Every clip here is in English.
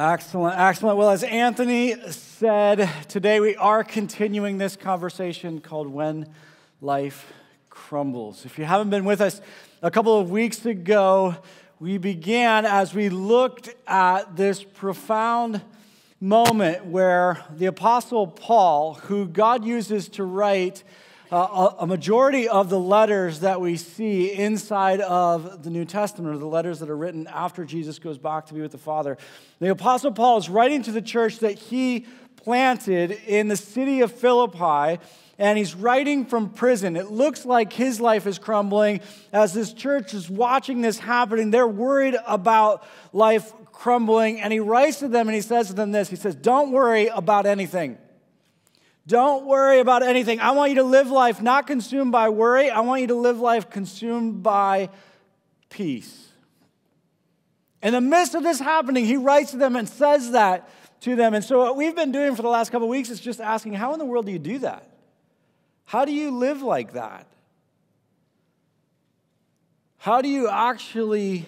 Excellent, excellent. Well, as Anthony said, today we are continuing this conversation called When Life Crumbles. If you haven't been with us, a couple of weeks ago, we began as we looked at this profound moment where the Apostle Paul, who God uses to write a majority of the letters that we see inside of the New Testament, or the letters that are written after Jesus goes back to be with the Father. The Apostle Paul is writing to the church that he planted in the city of Philippi, and he's writing from prison. It looks like his life is crumbling. As this church is watching this happening, they're worried about life crumbling, and he writes to them and he says to them this. He says, "Don't worry about anything. Don't worry about anything. I want you to live life not consumed by worry. I want you to live life consumed by peace." In the midst of this happening, he writes to them and says that to them. And so what we've been doing for the last couple of weeks is just asking, how in the world do you do that? How do you live like that? How do you actually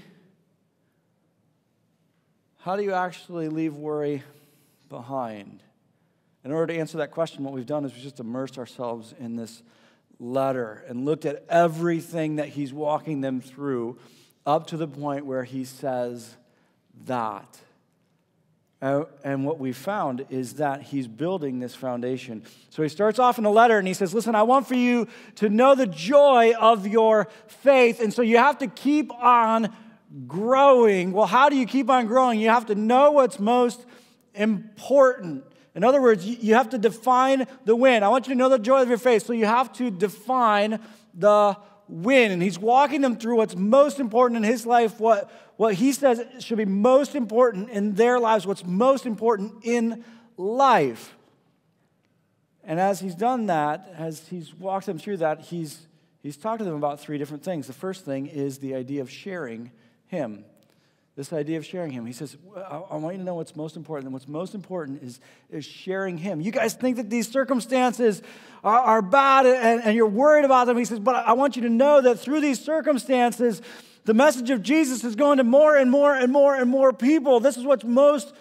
leave worry behind? In order to answer that question, what we've done is we've just immersed ourselves in this letter and looked at everything that he's walking them through up to the point where he says that. And what we found is that he's building this foundation. So he starts off in the letter and he says, listen, I want for you to know the joy of your faith. And so you have to keep on growing. Well, how do you keep on growing? You have to know what's most important. In other words, you have to define the win. I want you to know the joy of your faith, so you have to define the win. And he's walking them through what's most important in his life, what he says should be most important in their lives, what's most important in life. And as he's done that, as he's walked them through that, he's talked to them about three different things. The first thing is the idea of sharing him. This idea of sharing him. He says, I want you to know what's most important. And what's most important is sharing him. You guys think that these circumstances are bad and you're worried about them. He says, but I want you to know that through these circumstances, the message of Jesus is going to more and more and more and more people. This is what's most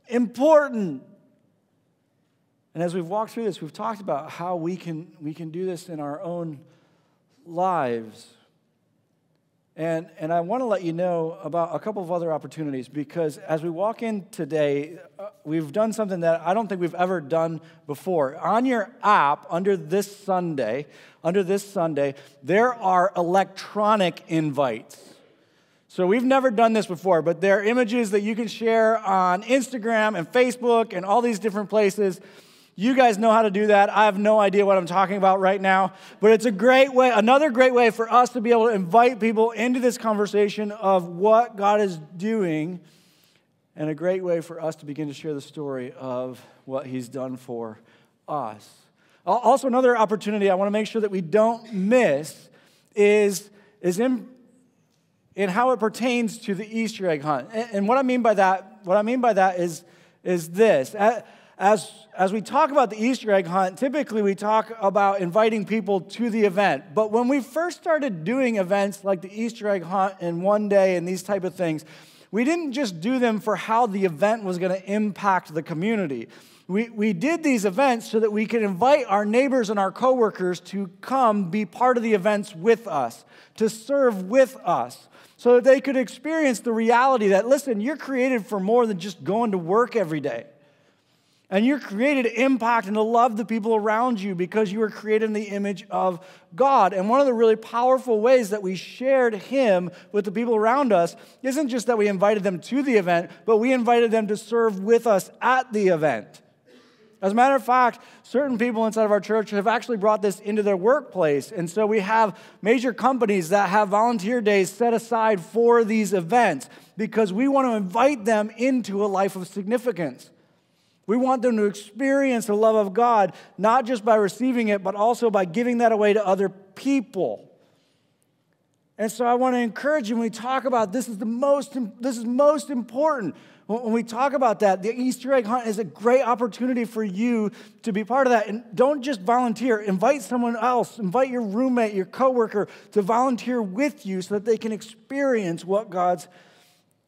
important. And as we've walked through this, we've talked about how we can do this in our own lives. And I want to let you know about a couple of other opportunities, because as we walk in today, we've done something that I don't think we've ever done before. On your app, under this Sunday, there are electronic invites. So we've never done this before, but there are images that you can share on Instagram and Facebook and all these different places. You guys know how to do that. I have no idea what I'm talking about right now, but it's a great way, another great way for us to be able to invite people into this conversation of what God is doing, and a great way for us to begin to share the story of what he's done for us. Also, another opportunity I want to make sure that we don't miss is in how it pertains to the Easter egg hunt. And what I mean by that is this. As we talk about the Easter egg hunt, typically we talk about inviting people to the event. But when we first started doing events like the Easter egg hunt and one day and these type of things, we didn't just do them for how the event was going to impact the community. We did these events so that we could invite our neighbors and our coworkers to come be part of the events with us, to serve with us, so that they could experience the reality that, listen, you're created for more than just going to work every day. And you're created to impact and to love the people around you because you were created in the image of God. And one of the really powerful ways that we shared him with the people around us isn't just that we invited them to the event, but we invited them to serve with us at the event. As a matter of fact, certain people inside of our church have actually brought this into their workplace. And so we have major companies that have volunteer days set aside for these events because we want to invite them into a life of significance. We want them to experience the love of God, not just by receiving it, but also by giving that away to other people. And so I want to encourage you when we talk about this is most important. When we talk about that, the Easter egg hunt is a great opportunity for you to be part of that. And don't just volunteer. Invite someone else. Invite your roommate, your coworker to volunteer with you so that they can experience what God's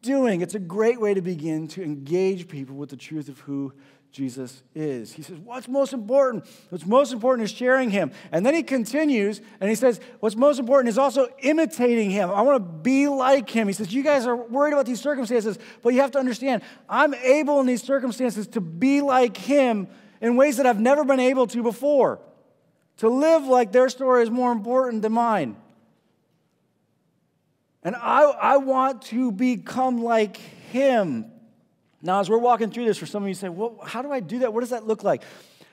doing. It's a great way to begin to engage people with the truth of who Jesus is. He says, what's most important? What's most important is sharing him. And then he continues and he says, what's most important is also imitating him. I want to be like him. He says, you guys are worried about these circumstances, but you have to understand, I'm able in these circumstances to be like him in ways that I've never been able to before. To live like their story is more important than mine. And I want to become like him. Now, as we're walking through this, for some of you say, well, how do I do that? What does that look like?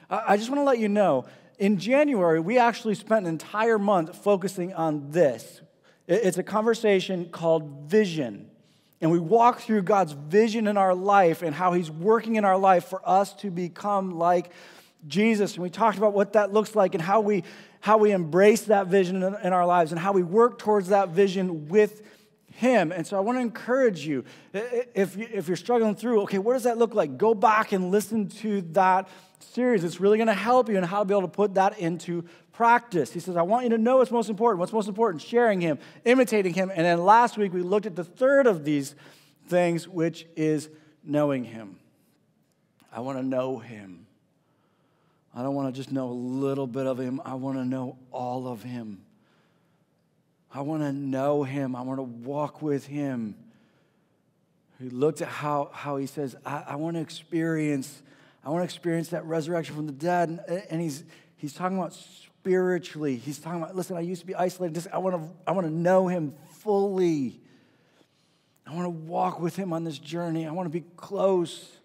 I just want to let you know, in January, we actually spent an entire month focusing on this. It's a conversation called vision. And we walk through God's vision in our life and how he's working in our life for us to become like Jesus. And we talked about what that looks like and how we embrace that vision in our lives and how we work towards that vision with him. And so I want to encourage you, if you're struggling through, okay, what does that look like? Go back and listen to that series. It's really going to help you in how to be able to put that into practice. He says, I want you to know what's most important. What's most important? Sharing him, imitating him. And then last week we looked at the third of these things, which is knowing him. I want to know him. I don't want to just know a little bit of him. I want to know all of him. I want to know him. I want to walk with him. He looked at how he says, I want to experience that resurrection from the dead. And he's talking about spiritually. He's talking about, listen, I used to be isolated. I want to know him fully. I want to walk with him on this journey. I want to be close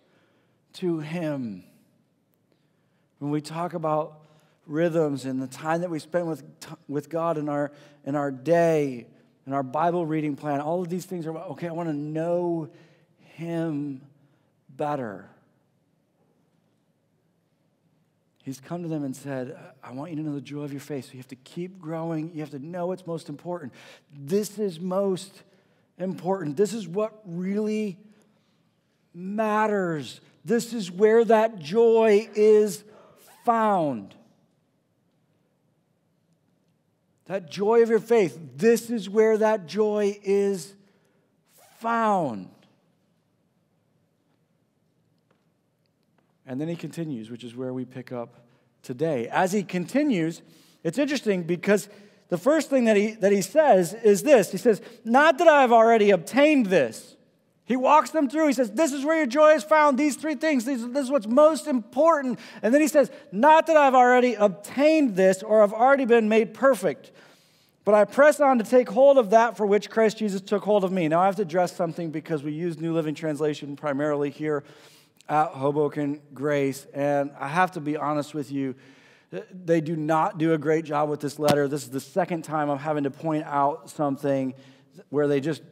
to him. When we talk about rhythms and the time that we spend with God in our day, in our Bible reading plan, all of these things are about, okay, I want to know him better. He's come to them and said, I want you to know the joy of your faith. So you have to keep growing. You have to know what's most important. This is most important. This is what really matters. This is where that joy is found. That joy of your faith, this is where that joy is found. And then he continues, which is where we pick up today. As he continues, it's interesting because the first thing that he says is this. He says, not that I have already obtained this. He walks them through. He says, this is where your joy is found. These three things. This is what's most important. And then he says, not that I've already obtained this or have already been made perfect, but I press on to take hold of that for which Christ Jesus took hold of me. Now I have to address something because we use New Living Translation primarily here at Hoboken Grace. And I have to be honest with you, they do not do a great job with this letter. This is the second time I'm having to point out something where they just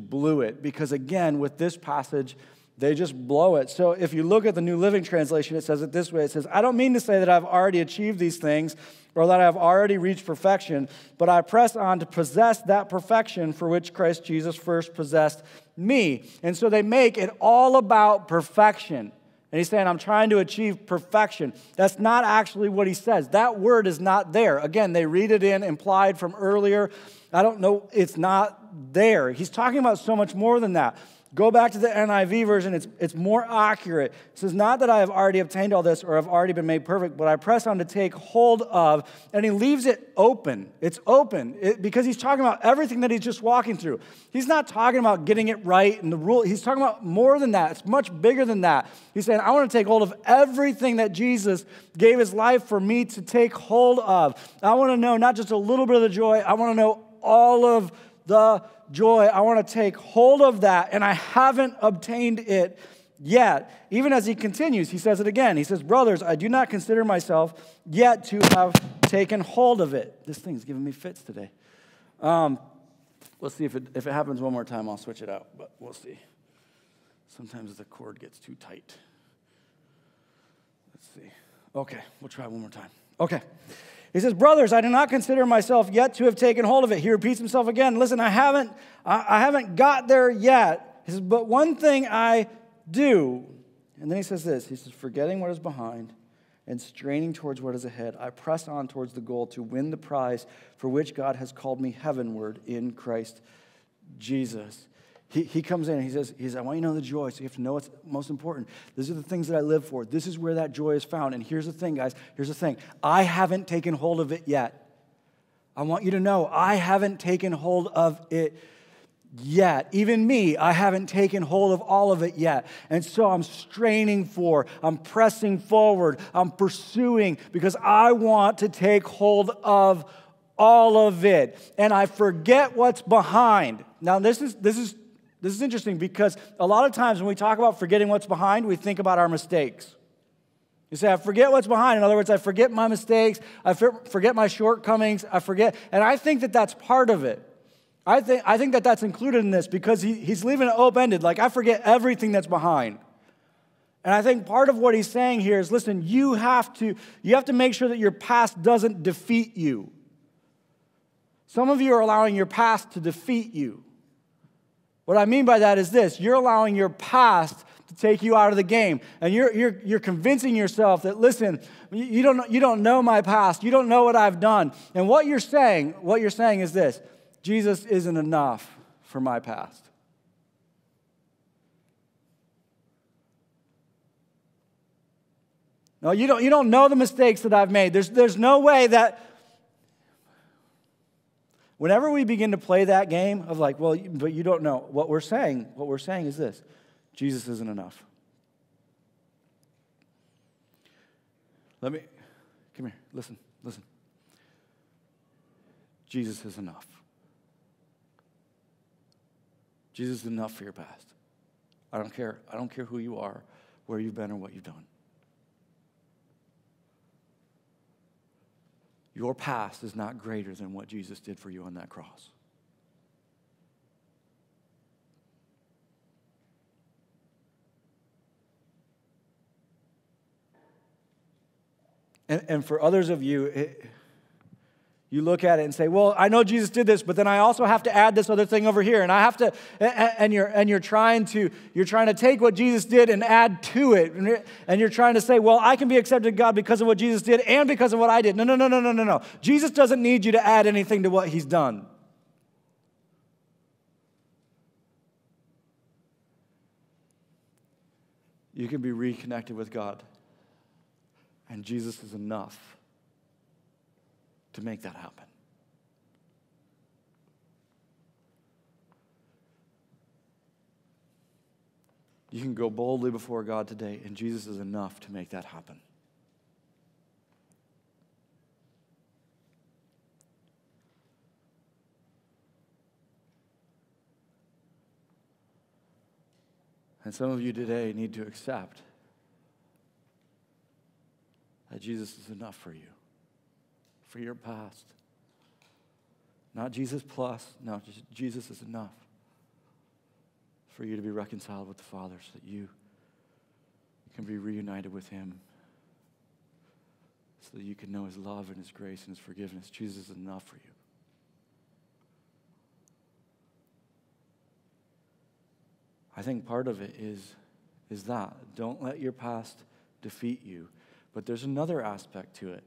blew it. Because again, with this passage, they just blow it. So if you look at the New Living Translation, it says it this way. It says, I don't mean to say that I've already achieved these things or that I've already reached perfection, but I press on to possess that perfection for which Christ Jesus first possessed me. And so they make it all about perfection. And he's saying, I'm trying to achieve perfection. That's not actually what he says. That word is not there. Again, they read it in implied from earlier. I don't know. It's not there. He's talking about so much more than that. Go back to the NIV version. It's more accurate. It says, not that I have already obtained all this or have already been made perfect, but I press on to take hold of. And he leaves it open. It's open because he's talking about everything that he's just walking through. He's not talking about getting it right and the rule. He's talking about more than that. It's much bigger than that. He's saying, I want to take hold of everything that Jesus gave his life for me to take hold of. I want to know not just a little bit of the joy. I want to know all of the joy. I want to take hold of that, and I haven't obtained it yet. Even as he continues, he says it again. He says, brothers, I do not consider myself yet to have taken hold of it. This thing's giving me fits today. Let's see if it happens one more time, I'll switch it out, but we'll see. Sometimes the cord gets too tight. Let's see. Okay, we'll try one more time. Okay. He says, brothers, I do not consider myself yet to have taken hold of it. He repeats himself again. Listen, I haven't got there yet. He says, but one thing I do. And then he says this. He says, forgetting what is behind and straining towards what is ahead, I press on towards the goal to win the prize for which God has called me heavenward in Christ Jesus. He comes in and he says, I want you to know the joy, so you have to know what's most important. These are the things that I live for. This is where that joy is found. And here's the thing, guys. Here's the thing. I haven't taken hold of it yet. I want you to know I haven't taken hold of it yet. Even me, I haven't taken hold of all of it yet. And so I'm straining I'm pressing forward, I'm pursuing because I want to take hold of all of it. And I forget what's behind. Now, this is interesting because a lot of times when we talk about forgetting what's behind, we think about our mistakes. You say, I forget what's behind. In other words, I forget my mistakes. I forget my shortcomings. I forget. And I think that that's part of it. I think that that's included in this because he's leaving it open-ended. Like, I forget everything that's behind. And I think part of what he's saying here is, listen, you have to make sure that your past doesn't defeat you. Some of you are allowing your past to defeat you. What I mean by that is this. You're allowing your past to take you out of the game. And you're convincing yourself that, listen, you don't know my past. You don't know what I've done. And what you're saying is this. Jesus isn't enough for my past. No, you don't know the mistakes that I've made. There's no way that whenever we begin to play that game of like, well, but you don't know, what we're saying is this. Jesus isn't enough. Come here, listen. Jesus is enough. Jesus is enough for your past. I don't care who you are, where you've been, or what you've done. Your past is not greater than what Jesus did for you on that cross. And for others of you, you look at it and say, well, I know Jesus did this, but then I also have to add this other thing over here. And I have to, and you're trying to take what Jesus did and add to it. And you're trying to say, well, I can be accepted to God because of what Jesus did and because of what I did. No. Jesus doesn't need you to add anything to what he's done. You can be reconnected with God. And Jesus is enough to make that happen. You can go boldly before God today, and Jesus is enough to make that happen. And some of you today need to accept that Jesus is enough for you, for your past. Not Jesus plus, no, just Jesus is enough for you to be reconciled with the Father so that you can be reunited with him, so that you can know his love and his grace and his forgiveness. Jesus is enough for you. I think part of it is that. Don't let your past defeat you. But there's another aspect to it.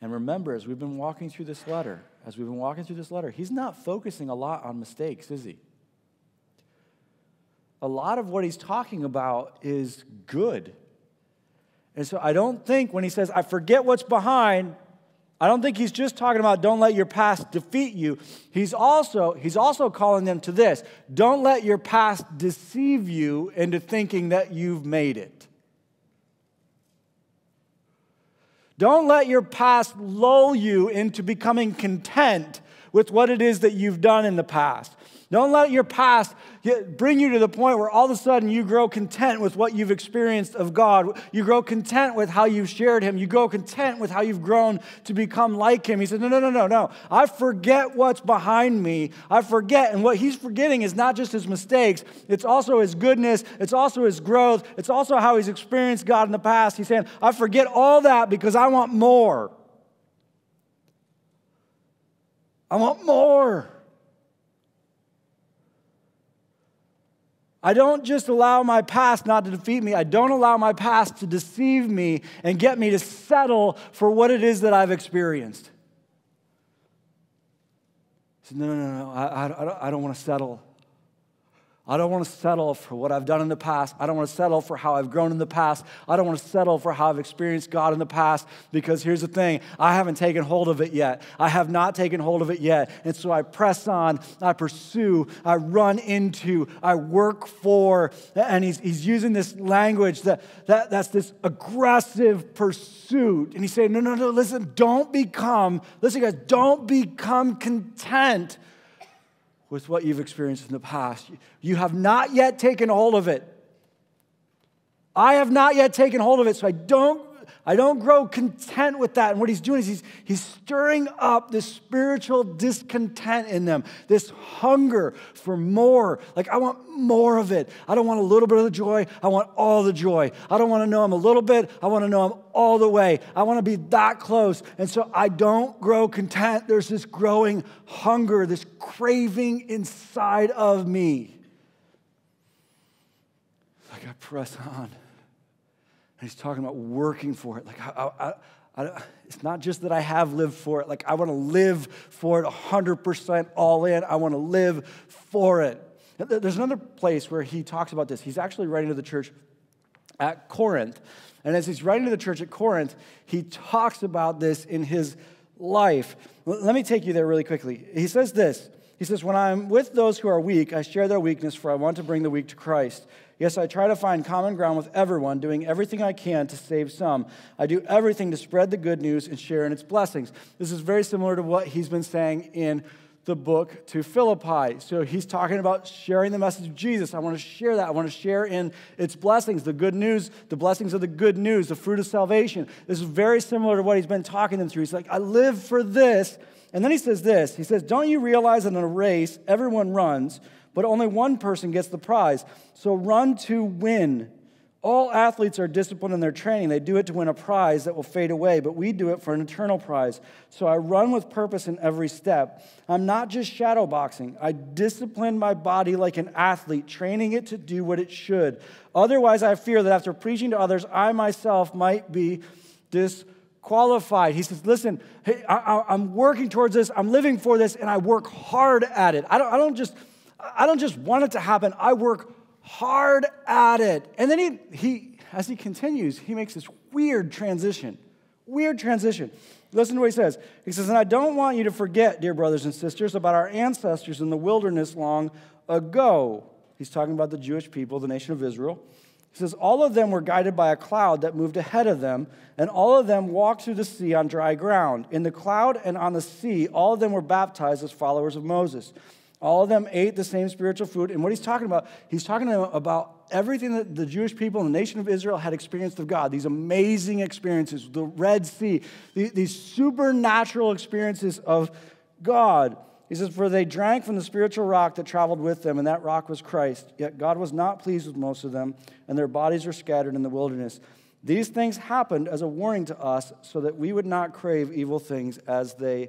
And remember, as we've been walking through this letter, he's not focusing a lot on mistakes, is he? A lot of what he's talking about is good. And so I don't think when he says, I forget what's behind, I don't think he's just talking about don't let your past defeat you. He's also calling them to this. Don't let your past deceive you into thinking that you've made it. Don't let your past lull you into becoming content with what it is that you've done in the past. Don't let your past bring you to the point where all of a sudden you grow content with what you've experienced of God. You grow content with how you've shared him. You grow content with how you've grown to become like him. He said, no. I forget what's behind me. I forget. And what he's forgetting is not just his mistakes. It's also his goodness. It's also his growth. It's also how he's experienced God in the past. He's saying, I forget all that because I want more. I want more. I don't just allow my past not to defeat me. I don't allow my past to deceive me and get me to settle for what it is that I've experienced. I said, no. I don't want to settle. I don't want to settle for what I've done in the past. I don't want to settle for how I've grown in the past. I don't want to settle for how I've experienced God in the past, because here's the thing, I haven't taken hold of it yet. I have not taken hold of it yet. And so I press on, I pursue, I run into, I work for, and he's using this language that's this aggressive pursuit. And he's saying, no, listen, listen guys, don't become content with what you've experienced in the past. You have not yet taken hold of it. I have not yet taken hold of it, so I don't grow content with that. And what he's doing is he's stirring up this spiritual discontent in them, this hunger for more. Like, I want more of it. I don't want a little bit of the joy. I want all the joy. I don't want to know him a little bit. I want to know him all the way. I want to be that close. And so I don't grow content. There's this growing hunger, this craving inside of me. Like, I press on. And he's talking about working for it. Like, it's not just that I have lived for it. Like, I want to live for it 100% all in. I want to live for it. There's another place where he talks about this. He's actually writing to the church at Corinth. And as he's writing to the church at Corinth, he talks about this in his life. Let me take you there really quickly. He says this. He says, when I'm with those who are weak, I share their weakness, for I want to bring the weak to Christ. Yes, I try to find common ground with everyone, doing everything I can to save some. I do everything to spread the good news and share in its blessings. This is very similar to what he's been saying in the book to Philippi. So he's talking about sharing the message of Jesus. I want to share that. I want to share in its blessings, the good news, the blessings of the good news, the fruit of salvation. This is very similar to what he's been talking them through. He's like, I live for this. And then he says this. He says, don't you realize that in a race, everyone runs, but only one person gets the prize? So run to win. All athletes are disciplined in their training. They do it to win a prize that will fade away, but we do it for an eternal prize. So I run with purpose in every step. I'm not just shadow boxing. I discipline my body like an athlete, training it to do what it should. Otherwise, I fear that after preaching to others, I myself might be disqualified. He says, listen, hey, I'm working towards this. I'm living for this, and I work hard at it. I don't just want it to happen. I work hard at it. And then he as he continues, he makes this weird transition. Listen to what he says. He says, and I don't want you to forget, dear brothers and sisters, about our ancestors in the wilderness long ago. He's talking about the Jewish people, the nation of Israel. He says, all of them were guided by a cloud that moved ahead of them, and all of them walked through the sea on dry ground. In the cloud and on the sea, all of them were baptized as followers of Moses. All of them ate the same spiritual food. And what he's talking to them about everything that the Jewish people and the nation of Israel had experienced of God, these amazing experiences, the Red Sea, these supernatural experiences of God. He says, for they drank from the spiritual rock that traveled with them, and that rock was Christ. Yet God was not pleased with most of them, and their bodies were scattered in the wilderness. These things happened as a warning to us, so that we would not crave evil things as they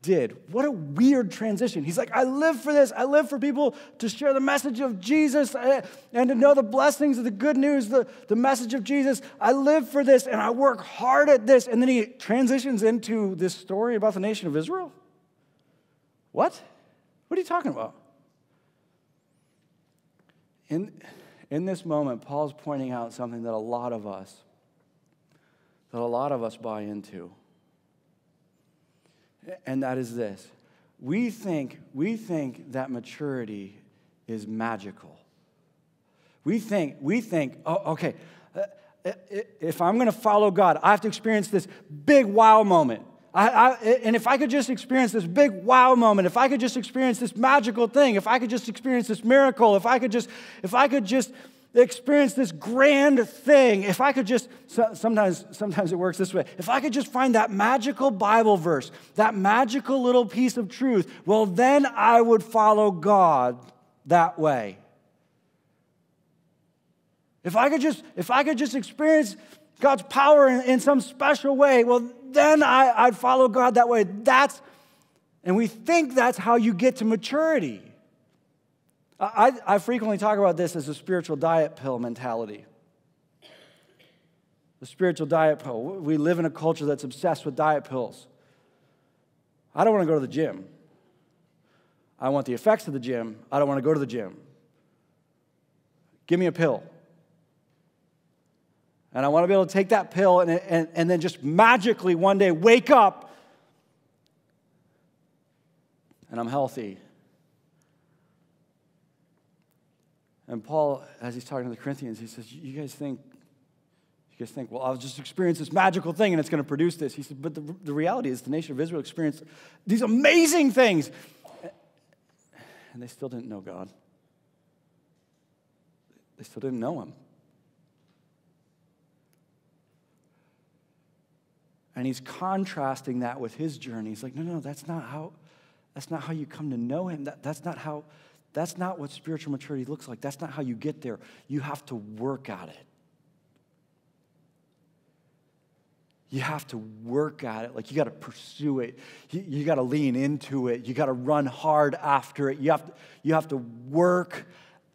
did. What a weird transition. He's like, I live for this. I live for people to share the message of Jesus and to know the blessings of the good news, the message of Jesus. I live for this, and I work hard at this. And then he transitions into this story about the nation of Israel. What? What are you talking about? In this moment, Paul's pointing out something that a lot of us buy into. And that is this. We think that maturity is magical. We think, oh, okay, if I'm going to follow God, I have to experience this big wow moment. And if I could just experience this big wow moment, if I could just experience this magical thing, if I could just experience this miracle, if I could just experience this grand thing, if I could just, sometimes it works this way, if I could just find that magical Bible verse, that magical little piece of truth, well, then I would follow God that way. If I could just experience God's power in some special way, well, then I'd follow God that way. And we think that's how you get to maturity. I frequently talk about this as a spiritual diet pill mentality. The spiritual diet pill. We live in a culture that's obsessed with diet pills. I don't want to go to the gym. I want the effects of the gym. I don't want to go to the gym. give me a pill. And I want to be able to take that pill and then just magically one day wake up and I'm healthy. And Paul, as he's talking to the Corinthians, he says, you guys think, well, I'll just experience this magical thing and it's going to produce this. He said, but the reality is the nation of Israel experienced these amazing things. And they still didn't know God. They still didn't know him. And he's contrasting that with his journey. He's like, no, that's not how you come to know him. That's not what spiritual maturity looks like. That's not how you get there. You have to work at it. You have to work at it. Like, you got to pursue it. You got to lean into it. You got to run hard after it. You have to work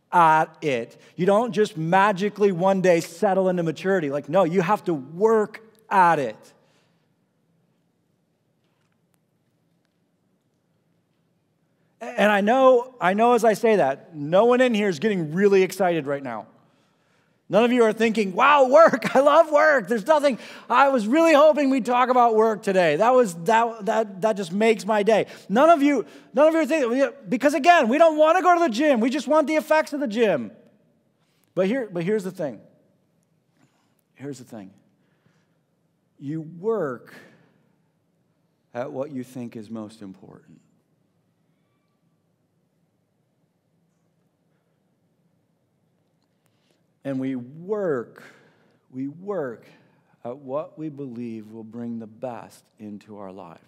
at it. You don't just magically one day settle into maturity. Like, no, you have to work at it. And I know as I say that, no one in here is getting really excited right now. None of you are thinking, wow, work, I love work. There's nothing, I was really hoping we'd talk about work today. That just makes my day. None of you are thinking, because again, we don't want to go to the gym. We just want the effects of the gym. But here's the thing. Here's the thing. You work at what you think is most important. And we work at what we believe will bring the best into our lives.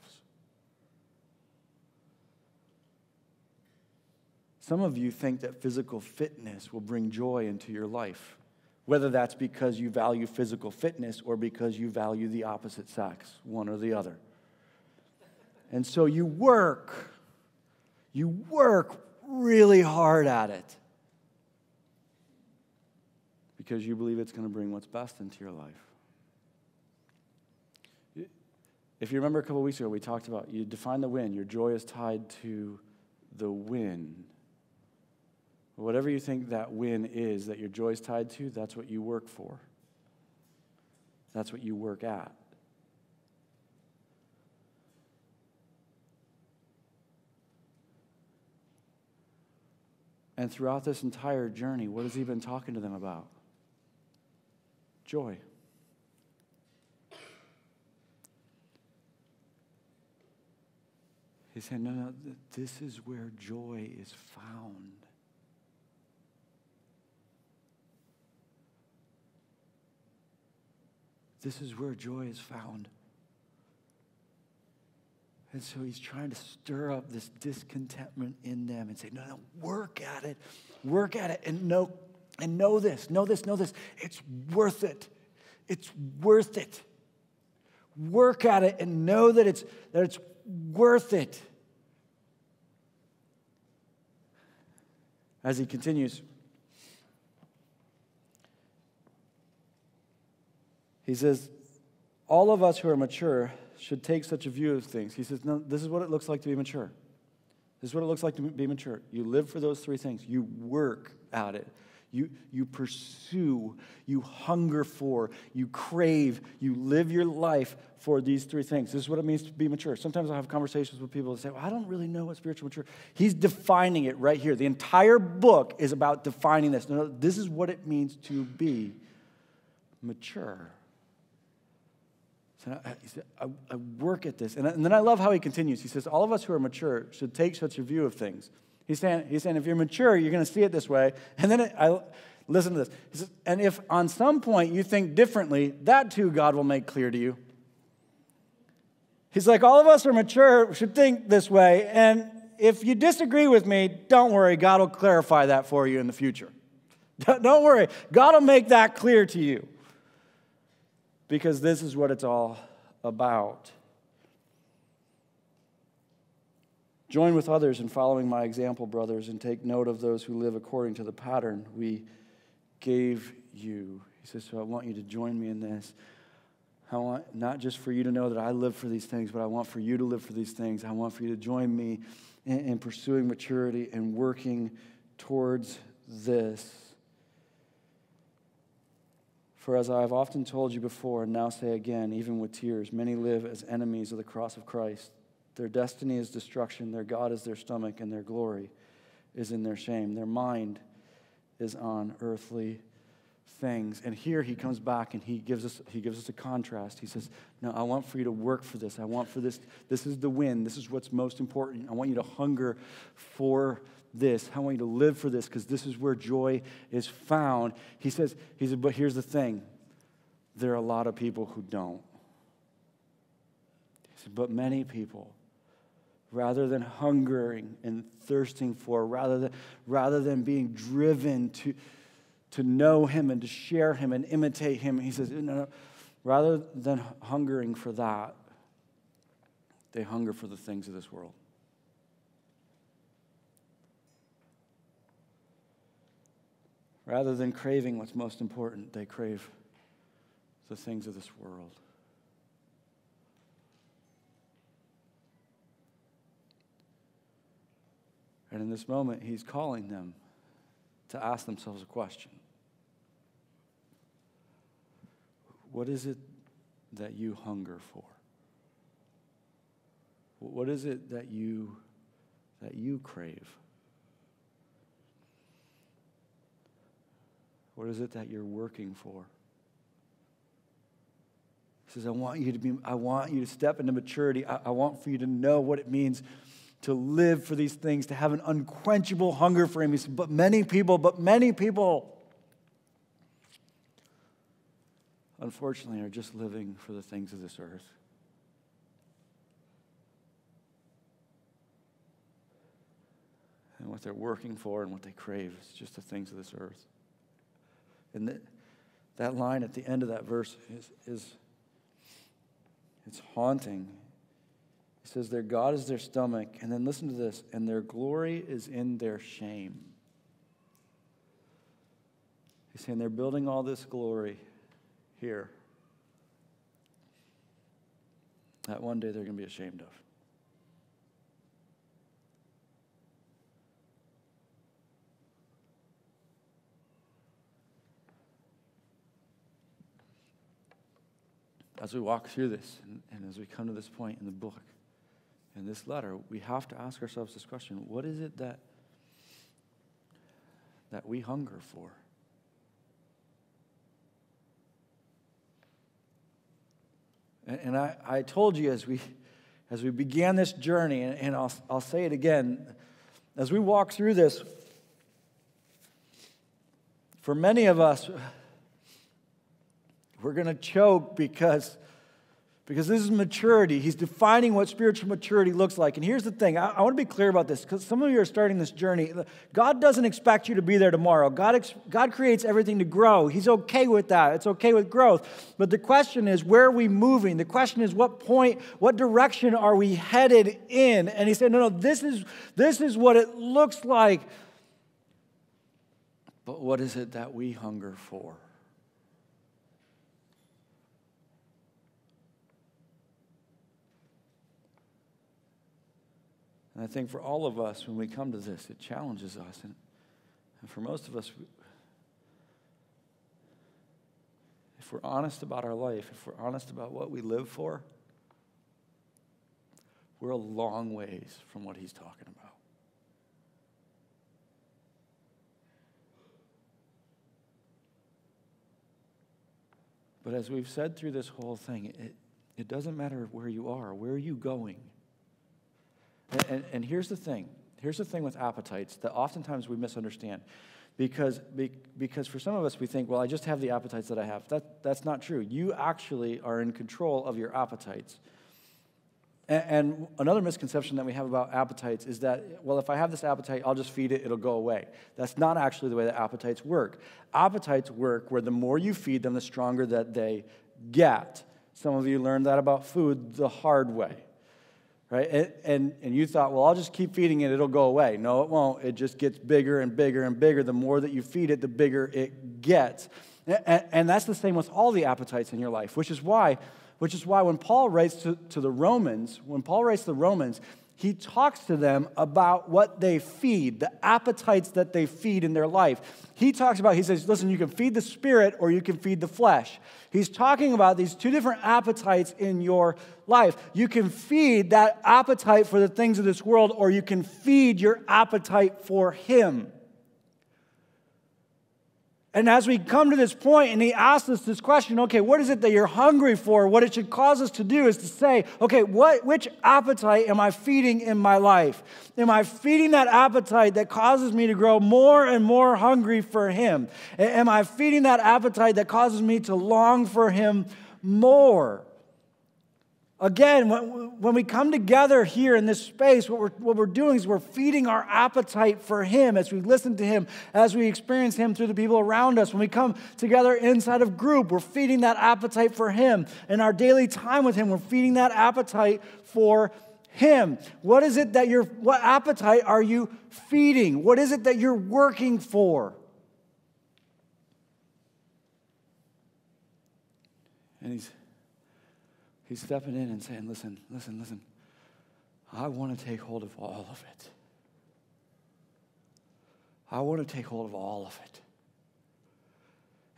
Some of you think that physical fitness will bring joy into your life, whether that's because you value physical fitness or because you value the opposite sex, one or the other. And so you work really hard at it, because you believe it's going to bring what's best into your life. If you remember a couple of weeks ago, we talked about, you define the win. Your joy is tied to the win. Whatever you think that win is, that your joy is tied to, that's what you work for. That's what you work at. And throughout this entire journey, what has he been talking to them about? Joy. He said, no, this is where joy is found. This is where joy is found. And so he's trying to stir up this discontentment in them and say, no, work at it, and know this. It's worth it. It's worth it. Work at it and know that it's worth it. As he continues, he says, all of us who are mature should take such a view of things. He says, no, this is what it looks like to be mature. This is what it looks like to be mature. You live for those three things. You work at it. You pursue, you hunger for, you crave, you live your life for these three things. This is what it means to be mature. Sometimes I have conversations with people that say, well, I don't really know what spiritual mature. He's defining it right here. The entire book is about defining this. No, this is what it means to be mature. So he said, I work at this. And then I love how he continues. He says, all of us who are mature should take such a view of things. He's saying if you're mature, you're going to see it this way. And then listen to this. He says, and if on some point you think differently, that too God will make clear to you. He's like, all of us who are mature should think this way. And if you disagree with me, don't worry. God will clarify that for you in the future. Don't worry. God will make that clear to you. Because this is what it's all about. Join with others in following my example, brothers, and take note of those who live according to the pattern we gave you. He says, so I want you to join me in this. I want not just for you to know that I live for these things, but I want for you to live for these things. I want for you to join me in pursuing maturity and working towards this. For as I have often told you before, and now say again, even with tears, many live as enemies of the cross of Christ. Their destiny is destruction, their God is their stomach, and their glory is in their shame. Their mind is on earthly things. And here he comes back and he gives us a contrast. He says, no, I want for you to work for this. I want for this. This is the win. This is what's most important. I want you to hunger for this. I want you to live for this because this is where joy is found. He says, but here's the thing. There are a lot of people who don't. He said, but many people, rather than hungering and thirsting for, rather than being driven to know him and to share him and imitate him, he says, no, rather than hungering for that, they hunger for the things of this world. Rather than craving what's most important, they crave the things of this world. And in this moment, he's calling them to ask themselves a question. What is it that you hunger for? What is it that you crave? What is it that you're working for? He says, I want you to step into maturity. I want for you to know what it means to live for these things, to have an unquenchable hunger for him. He said, but many people, unfortunately, are just living for the things of this earth. And what they're working for and what they crave is just the things of this earth. And that line at the end of that verse is it's haunting. He says, their God is their stomach. And then listen to this, and their glory is in their shame. He's saying they're building all this glory here that one day they're going to be ashamed of. As we walk through this, and as we come to this point in the book, in this letter, we have to ask ourselves this question: what is it that we hunger for? And I told you as we began this journey, and I'll say it again, as we walk through this, for many of us, we're going to choke because this is maturity. He's defining what spiritual maturity looks like. And here's the thing. I want to be clear about this because some of you are starting this journey. God doesn't expect you to be there tomorrow. God creates everything to grow. He's okay with that. It's okay with growth. But the question is, where are we moving? The question is, what direction are we headed in? And he said, no, this is what it looks like. But what is it that we hunger for? And I think for all of us, when we come to this, it challenges us. And for most of us, if we're honest about our life, if we're honest about what we live for, we're a long ways from what he's talking about. But as we've said through this whole thing, it doesn't matter where you are. Where are you going? And here's the thing. Here's the thing with appetites that oftentimes we misunderstand. Because for some of us, we think, well, I just have the appetites that I have. That's not true. You actually are in control of your appetites. And another misconception that we have about appetites is that, well, if I have this appetite, I'll just feed it, it'll go away. That's not actually the way that appetites work. Appetites work where the more you feed them, the stronger that they get. Some of you learned that about food the hard way. Right? And you thought, well, I'll just keep feeding it, it'll go away. No, it won't. It just gets bigger and bigger and bigger. The more that you feed it, the bigger it gets. And that's the same with all the appetites in your life, which is why when Paul writes to the Romans, he talks to them about what they feed, the appetites that they feed in their life. He says, listen, you can feed the spirit or you can feed the flesh. He's talking about these two different appetites in your life. You can feed that appetite for the things of this world, or you can feed your appetite for him. And as we come to this point, and he asks us this question, okay, what is it that you're hungry for? What it should cause us to do is to say, okay, which appetite am I feeding in my life? Am I feeding that appetite that causes me to grow more and more hungry for him? Am I feeding that appetite that causes me to long for him more? Again, when we come together here in this space, what we're doing is we're feeding our appetite for him as we listen to him, as we experience him through the people around us. When we come together inside of group, we're feeding that appetite for him. In our daily time with him, we're feeding that appetite for him. What appetite are you feeding? What is it that you're working for? And He's stepping in and saying, listen. I want to take hold of all of it. I want to take hold of all of it.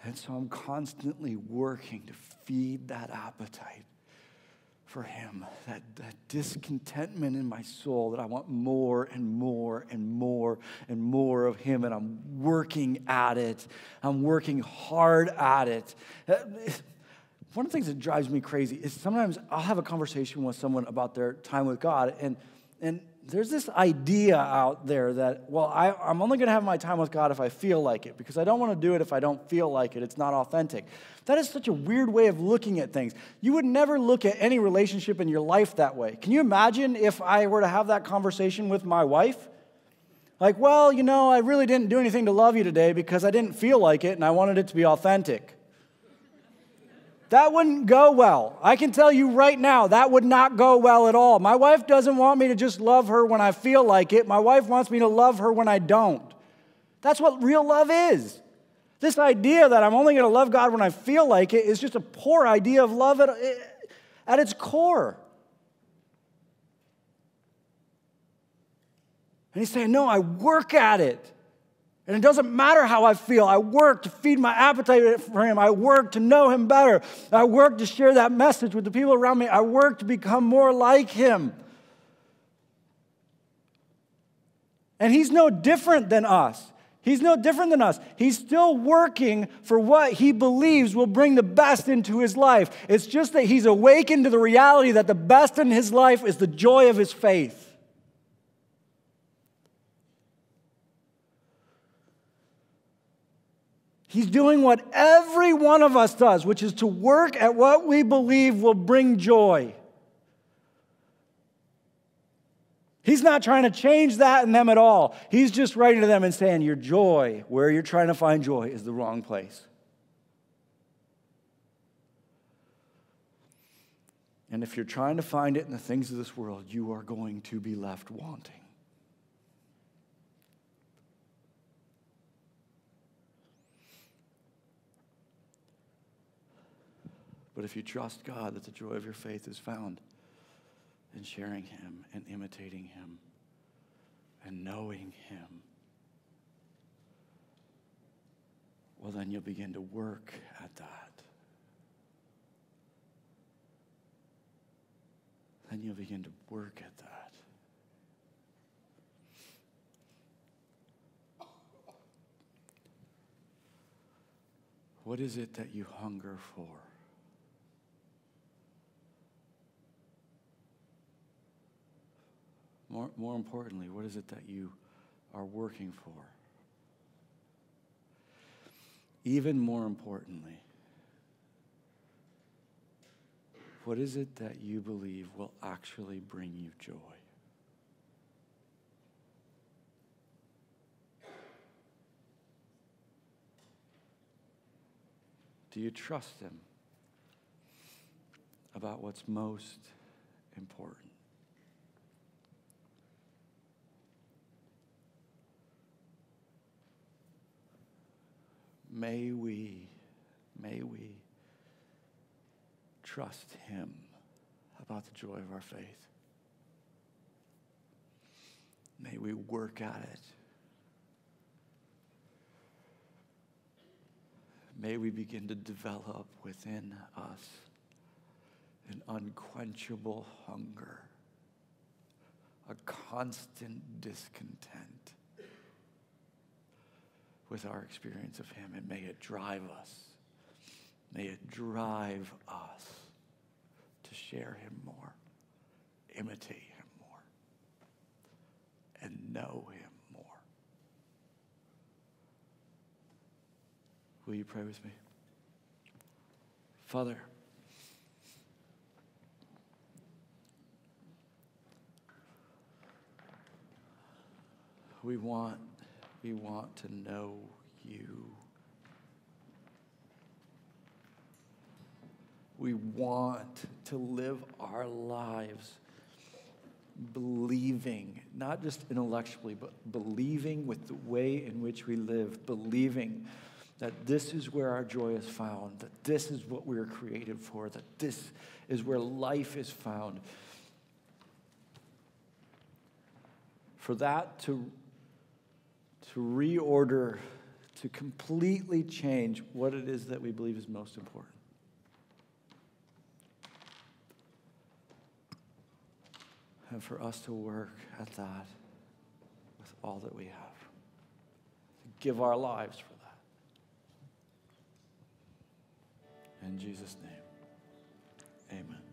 And so I'm constantly working to feed that appetite for him, that discontentment in my soul that I want more and more and more and more of him, and I'm working at it. I'm working hard at it. One of the things that drives me crazy is sometimes I'll have a conversation with someone about their time with God, and there's this idea out there that, well, I'm only going to have my time with God if I feel like it, because I don't want to do it if I don't feel like it. It's not authentic. That is such a weird way of looking at things. You would never look at any relationship in your life that way. Can you imagine if I were to have that conversation with my wife? Like, well, I really didn't do anything to love you today because I didn't feel like it and I wanted it to be authentic. That wouldn't go well. I can tell you right now, that would not go well at all. My wife doesn't want me to just love her when I feel like it. My wife wants me to love her when I don't. That's what real love is. This idea that I'm only going to love God when I feel like it is just a poor idea of love at its core. And he's saying, no, I work at it. And it doesn't matter how I feel. I work to feed my appetite for him. I work to know him better. I work to share that message with the people around me. I work to become more like him. And he's no different than us. He's no different than us. He's still working for what he believes will bring the best into his life. It's just that he's awakened to the reality that the best in his life is the joy of his faith. He's doing what every one of us does, which is to work at what we believe will bring joy. He's not trying to change that in them at all. He's just writing to them and saying, your joy, where you're trying to find joy, is the wrong place. And if you're trying to find it in the things of this world, you are going to be left wanting. But if you trust God, that the joy of your faith is found in sharing him and imitating him and knowing him, well, then you'll begin to work at that. Then you'll begin to work at that. What is it that you hunger for? More importantly, what is it that you are working for? Even more importantly, what is it that you believe will actually bring you joy? Do you trust him about what's most important? May we trust him about the joy of our faith. May we work at it. May we begin to develop within us an unquenchable hunger, a constant discontent with our experience of him, and may it drive us. May it drive us to share him more, imitate him more, and know him more. Will you pray with me? Father, we want to know you. We want to live our lives believing, not just intellectually, but believing with the way in which we live, believing that this is where our joy is found, that this is what we were created for, that this is where life is found. For that to reorder, to completely change what it is that we believe is most important. And for us to work at that with all that we have. To give our lives for that. In Jesus' name, amen.